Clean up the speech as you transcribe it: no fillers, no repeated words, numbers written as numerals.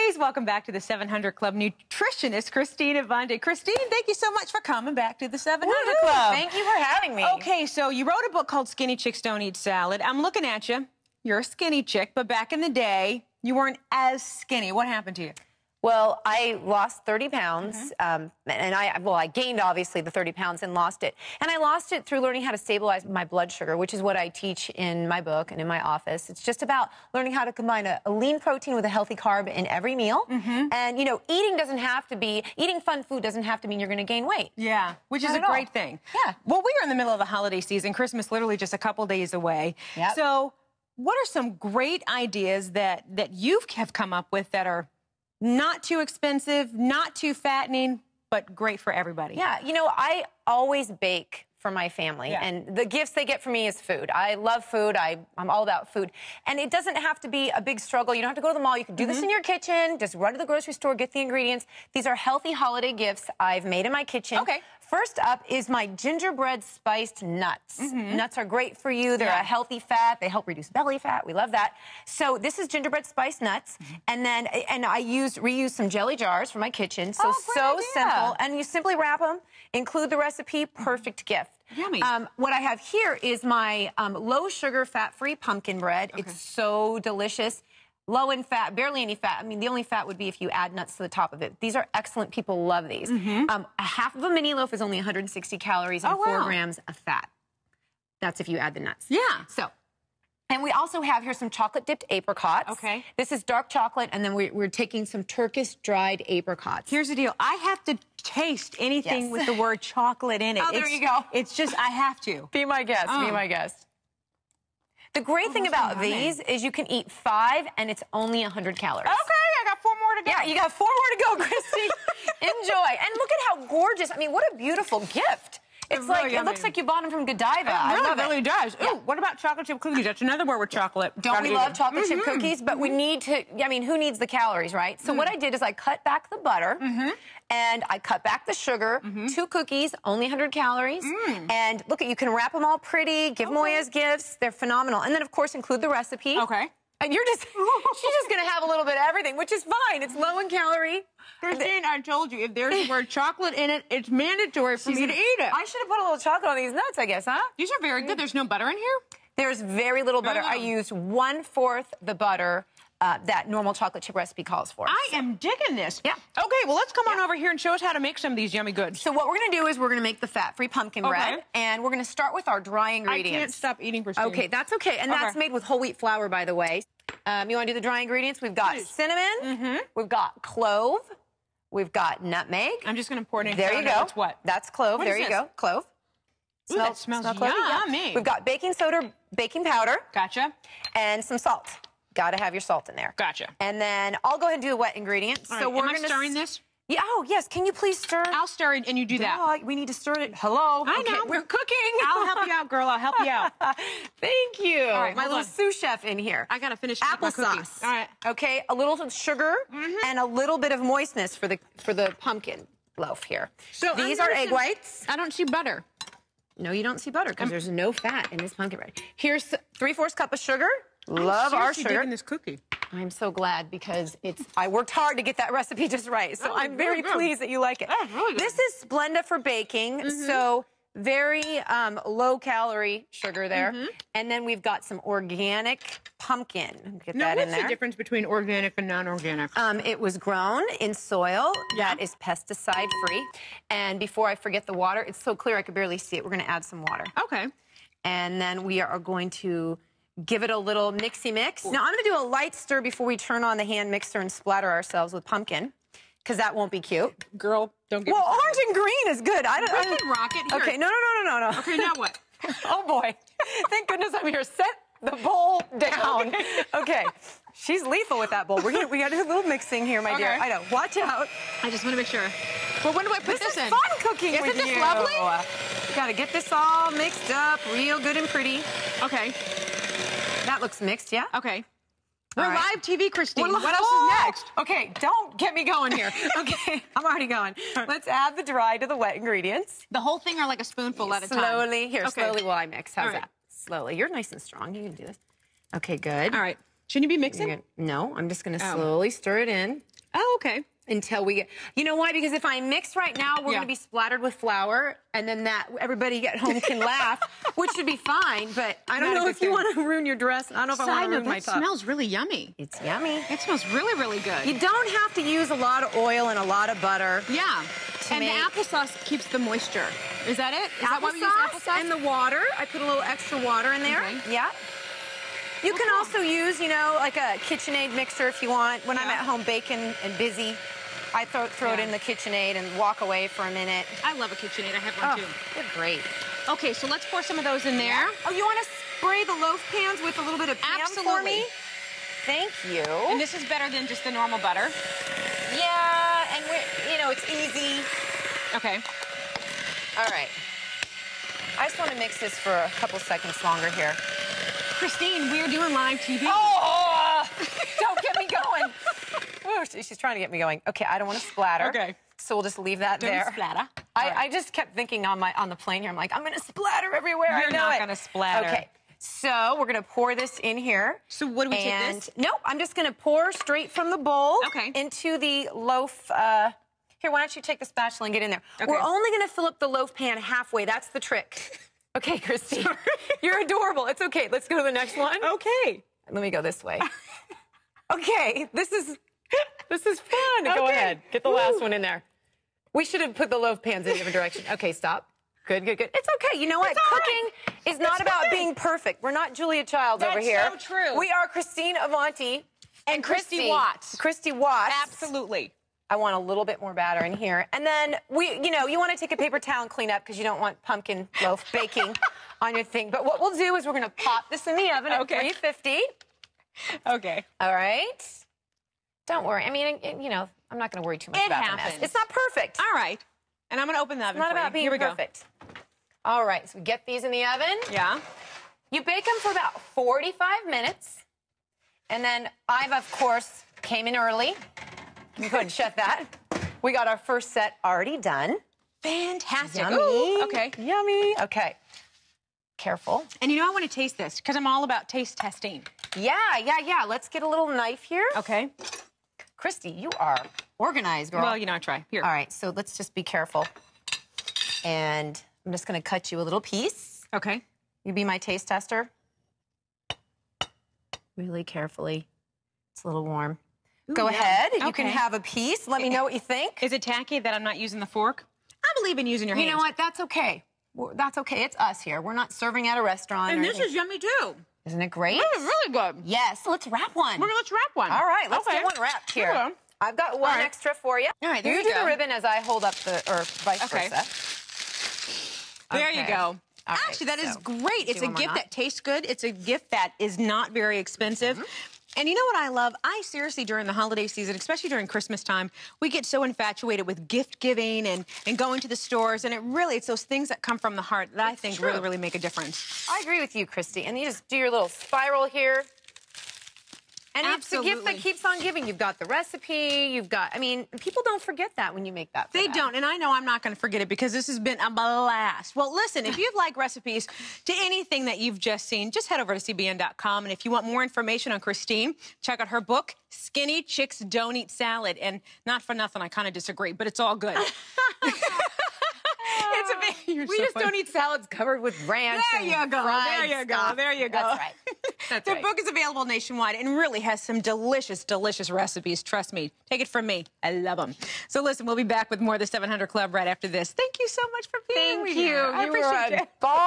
Please welcome back to the 700 Club nutritionist, Christine Avanti. Christine, thank you so much for coming back to the 700 Club. Thank you for having me. Okay, so you wrote a book called Skinny Chicks Don't Eat Salad. I'm looking at you. You're a skinny chick, but back in the day, you weren't as skinny. What happened to you? Well, I lost 30 pounds, and I gained, obviously, the 30 pounds and lost it. And I lost it through learning how to stabilize my blood sugar, which is what I teach in my book and in my office. It's just about learning how to combine a lean protein with a healthy carb in every meal. And, you know, eating fun food doesn't have to mean you're going to gain weight. Yeah, which is a great thing. Yeah. Well, we are in the middle of the holiday season. Christmas literally just a couple days away. Yep. So what are some great ideas that you have come up with that are not too expensive, not too fattening, but great for everybody? Yeah, you know, I always bake for my family, and the gifts they get from me is food. I love food. I'm all about food. And it doesn't have to be a big struggle. You don't have to go to the mall. You can do this in your kitchen. Just run to the grocery store, get the ingredients. These are healthy holiday gifts I've made in my kitchen. Okay. First up is my gingerbread spiced nuts. Nuts are great for you. They're a healthy fat. They help reduce belly fat. We love that. So this is gingerbread spiced nuts. And I reuse some jelly jars from my kitchen. So, simple. And you simply wrap them, include the recipe, perfect gift. Yummy. What I have here is my low sugar, fat-free pumpkin bread. Okay. It's so delicious. Low in fat, barely any fat. I mean, the only fat would be if you add nuts to the top of it. These are excellent. People love these. A half of a mini loaf is only 160 calories and 4 grams of fat. That's if you add the nuts. Yeah. So, and we also have here some chocolate-dipped apricots. Okay. This is dark chocolate, and then we're taking some Turkish dried apricots. Here's the deal. I have to taste anything with the word chocolate in it. Oh, there you go. It's just, I have to. Be my guest. Be my guest. The great thing about these is you can eat 5, and it's only 100 calories. Okay, I got 4 more to go. Yeah, you got 4 more to go, Christy. Enjoy. And look at how gorgeous. I mean, what a beautiful gift. It's really like, yummy. it looks like you bought them from Godiva. I love It really does. Yeah. Ooh, what about chocolate chip cookies? That's another word with chocolate. Don't we love chocolate chip cookies? But we need to, I mean, who needs the calories, right? So what I did is I cut back the butter, and I cut back the sugar. 2 cookies, only 100 calories. And look, you can wrap them all pretty, give them away as gifts. They're phenomenal. And then, of course, include the recipe. Okay. And she's just going to have a little bit of everything, which is fine. It's low in calorie. Christine, I told you, if there's the word chocolate in it, it's mandatory for me to eat it. I should have put a little chocolate on these nuts, I guess, huh? These are very good. There's no butter in here? There's very little butter. I used 1/4 the butter that normal chocolate chip recipe calls for. I am digging this. Yeah. Okay, well, let's come on over here and show us how to make some of these yummy goods. So what we're going to do is we're going to make the fat-free pumpkin bread, and we're going to start with our dry ingredients. I can't stop eating, Christine. Okay, that's okay. And that's made with whole wheat flour, by the way. You want to do the dry ingredients? We've got cinnamon. We've got clove. We've got nutmeg. I'm just going to pour it in. There you go. That's what? That's clove. There you go. Clove. Ooh, that smells clovey? yummy. Yeah. We've got baking soda, baking powder. Gotcha. And some salt. Got to have your salt in there. Gotcha. And then I'll go ahead and do the wet ingredients. All so right. we're Am I going stirring this? Yeah. Oh, yes. Can you please stir? I'll stir it, and you do that. We need to stir it. Hello. I know. We're cooking. I'll help you out, girl. I'll help you out. Thank you. All right, my hold little on. sous chef in here. I got to finish my cookies. Applesauce. All right. Okay. A little sugar and a little bit of moistness for the pumpkin loaf here. So these are egg whites. I don't see butter. No, you don't see butter because there's no fat in this pumpkin bread. Here's 3/4 cup of sugar. Love our sugar. Digging this cookie. I'm so glad because I worked hard to get that recipe just right. So I'm very pleased that you like it. That's really good. This is Splenda for baking. So very low calorie sugar there. And then we've got some organic pumpkin. Get that in there. What's the difference between organic and non-organic? It was grown in soil that is pesticide free. And before I forget the water, it's so clear I could barely see it. We're going to add some water. Okay. And then we are going to give it a little mixy mix. Now, I'm going to do a light stir before we turn on the hand mixer and splatter ourselves with pumpkin, because that won't be cute. Girl, don't get Well, orange and green is good. I can rock it. Here. Okay, no. Okay, now what? Oh, boy. Thank goodness I'm here. Set the bowl down. Okay. She's lethal with that bowl. We got to do a little mixing here, my dear. I know. Watch out. I just want to make sure. Well, when do I put this in? This is fun cooking with you. Isn't this lovely? You got to get this all mixed up real good and pretty. Okay. That looks mixed, yeah? Okay. We're All right. live TV, Christine. Well, what else is next? Okay, don't get me going here. Okay, I'm already going. Let's add the dry to the wet ingredients. The whole thing or like a spoonful at a time? Slowly. Here, Okay. slowly while I mix. How's All right. that? Slowly. You're nice and strong. You can do this. Okay, good. All right. Shouldn't you be mixing? No, I'm just going to slowly stir it in. Oh, okay. Until we get, you know why? Because if I mix right now, we're going to be splattered with flour, and then everybody at home can laugh, which should be fine. But I don't know if you want to ruin your dress. I don't know if I want to ruin my top. It smells really yummy. It's yummy. It smells really, really good. You don't have to use a lot of oil and a lot of butter. Yeah. And the applesauce keeps the moisture. Is that it? Is that why we use applesauce? And the water. I put a little extra water in there. Okay. Yeah. You can also use, you know, like a KitchenAid mixer if you want. When I'm at home baking and busy, I throw it in the KitchenAid and walk away for a minute. I love a KitchenAid. I have one too. They're great. Okay, so let's pour some of those in there. Yeah. Oh, you want to spray the loaf pans with a little bit of Pam for me? Thank you. And this is better than just the normal butter. Yeah, and you know, it's easy. Okay. All right. I just want to mix this for a couple seconds longer here. Christine, we're doing live TV. Oh, don't get me going. Ooh, she's trying to get me going. Okay, I don't want to splatter. Okay. So we'll just leave that there. Don't splatter. I just kept thinking on the plane here, I'm like, I'm going to splatter everywhere. You're not going to splatter. Okay. So we're going to pour this in here. So what do we take this? Nope, I'm just going to pour straight from the bowl into the loaf. Here, why don't you take the spatula and get in there? Okay. We're only going to fill up the loaf pan halfway. That's the trick. Okay, Christy. You're adorable. It's okay. Let's go to the next one. Okay. Let me go this way. Okay, this is fun. Go ahead. Get the last one in there. We should have put the loaf pans in a different direction. Okay, stop. Good, good, good. It's okay. You know what? Cooking is not about being perfect. We're not Julia Childs over here. That's so true. We are Christine Avanti and Christy Watts. Christy Watts. Absolutely. I want a little bit more batter in here. And then you want to take a paper towel and clean up because you don't want pumpkin loaf baking on your thing. But what we'll do is we're going to pop this in the oven at 350. Okay. All right. Don't worry. I mean, you know, I'm not going to worry too much about the mess. It's not perfect. All right. And I'm going to open the oven It's not about being perfect. All right. So we get these in the oven. Yeah. You bake them for about 45 minutes. And then I've, of course, came in early. You go ahead and shut that. We got our first set already done. Fantastic. Yummy. Ooh, okay. Yummy. Okay. Careful. And you know I want to taste this because I'm all about taste testing. Yeah. Let's get a little knife here. Okay. Christy, you are organized, girl. Well, you know, I try. Here. All right, so let's just be careful. And I'm just going to cut you a little piece. Okay. You be my taste tester. Really carefully. It's a little warm. Ooh, Go ahead. Okay. You can have a piece. Let me know what you think. Is it tacky that I'm not using the fork? I believe in using your hands. You know what? That's okay. That's okay. It's us here. We're not serving at a restaurant. And this is yummy, too. Isn't it great? This is really good. Yes. Let's wrap one. Let's wrap one. All right. Let's get one wrapped here. Okay. I've got one extra for you. All right, there you do go. the ribbon as I hold up or vice versa. There you go. Right, actually, that is great. It's a gift that tastes good. It's a gift that is not very expensive. And you know what I love? I seriously, during the holiday season, especially during Christmas time, we get so infatuated with gift giving and going to the stores. And it's those things that come from the heart that I think really, really make a difference. I agree with you, Christy. And you just do your little spiral here. And it's a gift that keeps on giving. You've got the recipe. You've got, I mean, people don't forget that when you make that. They don't. And I know I'm not going to forget it because this has been a blast. Well, listen, if you'd like recipes to anything that you've just seen, just head over to CBN.com. And if you want more information on Christine, check out her book, Skinny Chicks Don't Eat Salad. And not for nothing, I kind of disagree, but it's all good. We just don't eat salads covered with ranch. There you go. There you go. There you go. That's right. That's the book is available nationwide and really has some delicious, delicious recipes. Trust me. Take it from me. I love them. So listen, we'll be back with more of the 700 Club right after this. Thank you so much for being here. Thank you. I appreciate it. Ball.